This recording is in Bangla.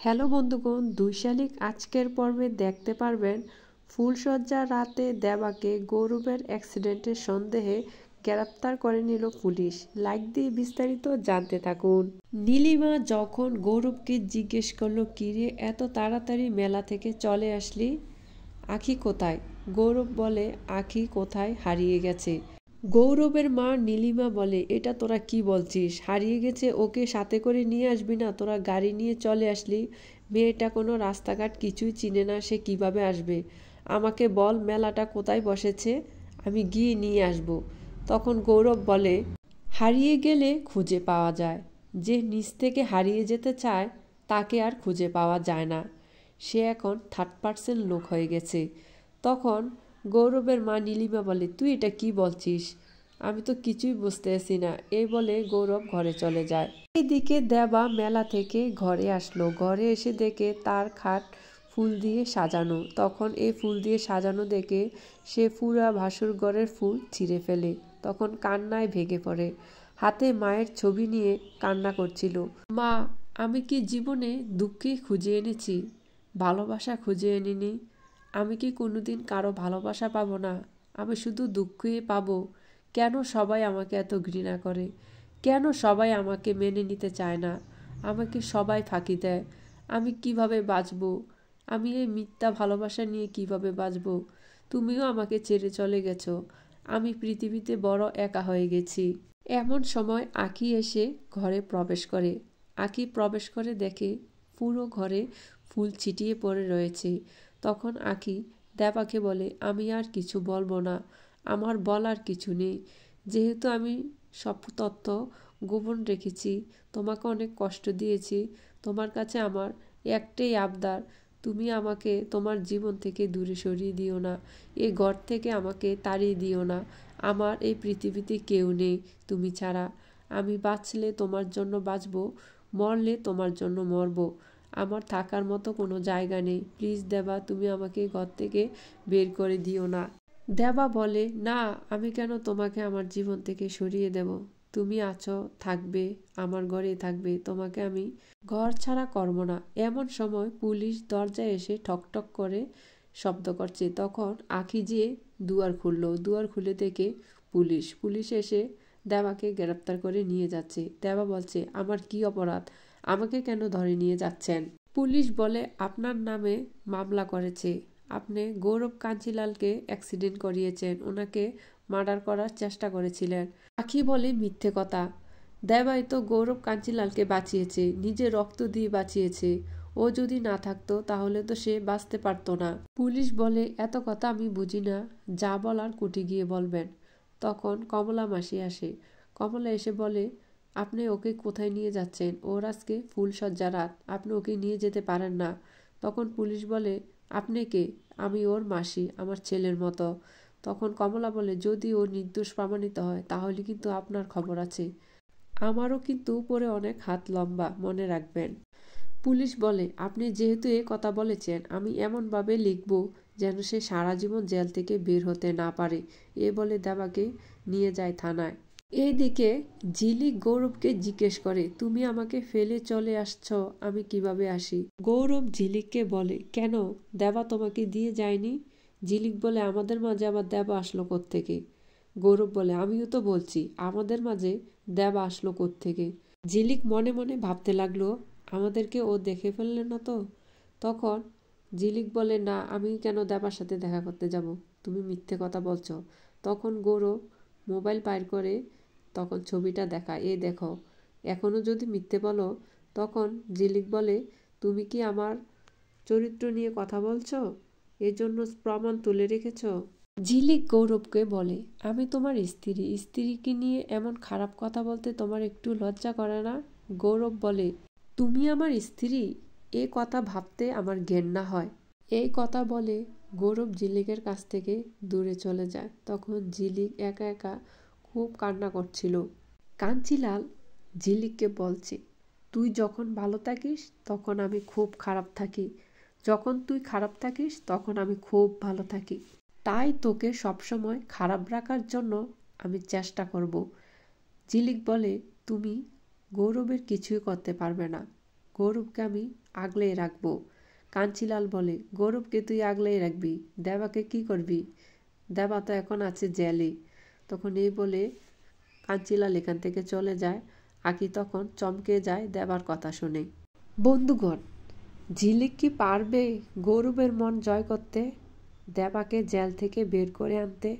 হ্যালো বন্ধুগণ, ২ শালিক আজকের পর্বে দেখতে পারবেন ফুলশয্যার রাতে দেবাকে গৌরবের অ্যাক্সিডেন্টের সন্দেহে গ্রেপ্তার করে নিল পুলিশ। লাইক দিয়ে বিস্তারিত জানতে থাকুন। নীলিমা যখন গৌরবকে জিজ্ঞেস করলো, কিরে এত তাড়াতাড়ি মেলা থেকে চলে আসলি, আখি কোথায়? গৌরব বলে, আখি কোথায় হারিয়ে গেছে। গৌরবের মা নীলিমা বলে, এটা তোরা কি বলছিস? হারিয়ে গেছে, ওকে সাথে করে নিয়ে আসবি না? তোরা গাড়ি নিয়ে চলে আসলি, মেয়েটা কোনো রাস্তাঘাট কিছুই চিনে না, সে কিভাবে আসবে? আমাকে বল মেলাটা কোথায় বসেছে, আমি গিয়ে নিয়ে আসব। তখন গৌরব বলে, হারিয়ে গেলে খুঁজে পাওয়া যায়, যে নিজ থেকে হারিয়ে যেতে চায় তাকে আর খুঁজে পাওয়া যায় না। সে এখন 3rd person লোক হয়ে গেছে। তখন গৌরবের মা নীলিমা বলে, তুই এটা কি বলছিস? আমি তো কিছুই বুঝতেছি না। এই বলে গৌরব ঘরে চলে যায়। এইদিকে দেবা মেলা থেকে ঘরে আসলো। ঘরে এসে দেখে তার খাট ফুল দিয়ে সাজানো। তখন এই ফুল দিয়ে সাজানো দেখে সে পুরা ভাসুর ঘরের ফুল ছিঁড়ে ফেলে। তখন কান্নায় ভেঙে পড়ে। হাতে মায়ের ছবি নিয়ে কান্না করছিল। মা, আমি কি জীবনে দুঃখে খুঁজে এনেছি, ভালোবাসা খুঁজে আনিনি? আমি কি কোনোদিন কারো ভালোবাসা পাবো না? আমি শুধু দুঃখই পাবো। কেন সবাই আমাকে এত ঘৃণা করে? কেন সবাই আমাকে মেনে নিতে চায় না? আমাকে সবাই ফাঁকি দেয়। আমি কিভাবে বাঁচবো? আমি এই মিথ্যা ভালোবাসা নিয়ে কিভাবে বাঁচবো? তুমিও আমাকে ছেড়ে চলে গেছো। আমি পৃথিবীতে বড় একা হয়ে গেছি। এমন সময় আঁখি এসে ঘরে প্রবেশ করে। আঁখি প্রবেশ করে দেখে পুরো ঘরে ফুল ছিটিয়ে পড়ে রয়েছে। তখন আঁখি দেবাকে বলে, আমি আর কিছু বলবো না, আমার বলার কিছু নেই। যেহেতু আমি সব তথ্য গোপন রেখেছি, তোমাকে অনেক কষ্ট দিয়েছি, তোমার কাছে আমার একটাই আবদার, তুমি আমাকে তোমার জীবন থেকে দূরে সরিয়ে দিও না, এই ঘর থেকে আমাকে তাড়িয়ে দিও না। আমার এই পৃথিবীতে কেউ নেই তুমি ছাড়া। আমি বাঁচলে তোমার জন্য বাঁচবো, মরলে তোমার জন্য মরবো। আমার থাকার মতো কোনো জায়গা নেই। প্লিজ দেবা, তুমি আমাকে ঘর থেকে বের করে দিও না। দেবা বলে, না, আমি কেন তোমাকে আমার জীবন থেকে সরিয়ে দেব? তুমি আছো, থাকবে, আমার ঘরেই থাকবে, তোমাকে আমি ঘর ছাড়া করবো না। এমন সময় পুলিশ দরজায় এসে ঠকঠক করে শব্দ করছে। তখন আঁখি যেয়ে দুয়ার খুললো। দুয়ার খুলে দেখে পুলিশ এসে দেবাকে গ্রেপ্তার করে নিয়ে যাচ্ছে। দেবা বলছে, আমার কি অপরাধ, আমাকে কেন ধরে নিয়ে যাচ্ছেন? পুলিশ বলে, আপনার নামে মামলা করেছে। আপনি গৌরব কাঞ্চিলালকে অ্যাক্সিডেন্ট করিয়েছেন, ওনাকে মার্ডার করার চেষ্টা করেছিলেন। আঁখি বলে, মিথ্যে কথা। দেবাই তো গৌরব কাঞ্চিলালকে বাঁচিয়েছে, নিজের রক্ত দিয়ে বাঁচিয়েছে। ও যদি না থাকতো তাহলে তো সে বাঁচতে পারতো না। পুলিশ বলে, এত কথা আমি বুঝি না, যা বলার কোর্টে গিয়ে বলবেন। তখন কমলা মাসি আসে। কমলা এসে বলে, আপনি ওকে কোথায় নিয়ে যাচ্ছেন? ওর আজকে ফুলশয্যা রাত, আপনি ওকে নিয়ে যেতে পারেন না। তখন পুলিশ বলে, আপনি কে? আমি ওর মাসি, আমার ছেলের মতো। তখন কমলা বলে, যদি ও নির্দোষ প্রমাণিত হয় তাহলে কিন্তু আপনার খবর আছে। আমারও কিন্তু উপরে অনেক হাত লম্বা, মনে রাখবেন। পুলিশ বলে, আপনি যেহেতু এ কথা বলেছেন, আমি এমনভাবে লিখব যেন সে সারা জীবন জেল থেকে বের হতে না পারে। এ বলে দেবাকে নিয়ে যায় থানায়। এইদিকে ঝিলিক গৌরবকে জিজ্ঞেস করে, তুমি আমাকে ফেলে চলে আসছ, আমি কিভাবে আসি? গৌরব ঝিলিককে বলে, কেন, দেবা তোমাকে দিয়ে যায়নি? ঝিলিক বলে, আমাদের মাঝে আবার দেবা আসলো কোত্থেকে? গৌরব বলে, আমিও তো বলছি আমাদের মাঝে দেবা আসলো কোত্থেকে? ঝিলিক মনে মনে ভাবতে লাগলো, আমাদেরকে ও দেখে ফেললে না তো? তখন ঝিলিক বলে, না, আমি কেন দেবার সাথে দেখা করতে যাব? তুমি মিথ্যে কথা বলছো। তখন গৌরব মোবাইল বাইর করে তখন ছবিটা দেখায়, এই দেখো, এখনো যদি মিথ্যে বলো। তখন ঝিলিক বলে, তুমি কি আমার চরিত্র নিয়ে কথা বলছো? এর জন্য প্রমাণ তুলে রেখেছ? ঝিলিক গৌরবকে বলে, আমি তোমার স্ত্রী, স্ত্রীকে নিয়ে এমন খারাপ কথা বলতে তোমার একটু লজ্জা করে না? গৌরব বলে, তুমি আমার স্ত্রী, এ কথা ভাবতে আমার ঘেন্না হয়। এই কথা বলে গৌরব ঝিলিকের কাছ থেকে দূরে চলে যায়। তখন ঝিলিক একা একা খুব কান্না করছিল। কাঞ্চিলাল ঝিলিককে বলছে, তুই যখন ভালো থাকিস তখন আমি খুব খারাপ থাকি, যখন তুই খারাপ থাকিস তখন আমি খুব ভালো থাকি। তাই তোকে সবসময় খারাপ রাখার জন্য আমি চেষ্টা করব। ঝিলিক বলে, তুমি গৌরবের কিছুই করতে পারবে না, গৌরবকে আমি আগলে রাখবো। কাঞ্চিলাল বলে, গৌরবকে তুই আগলেই রাখবি, দেবাকে কি করবি? দেবা তো এখন আছে জেলে। তখন এই বলে কাঞ্চিলাল এখান থেকে চলে যায়। আঁখি তখন চমকে যায় দেবার কথা শুনে। বন্ধুগণ, ঝিলিক কি পারবে গৌরবের মন জয় করতে, দেবাকে জেল থেকে বের করে আনতে?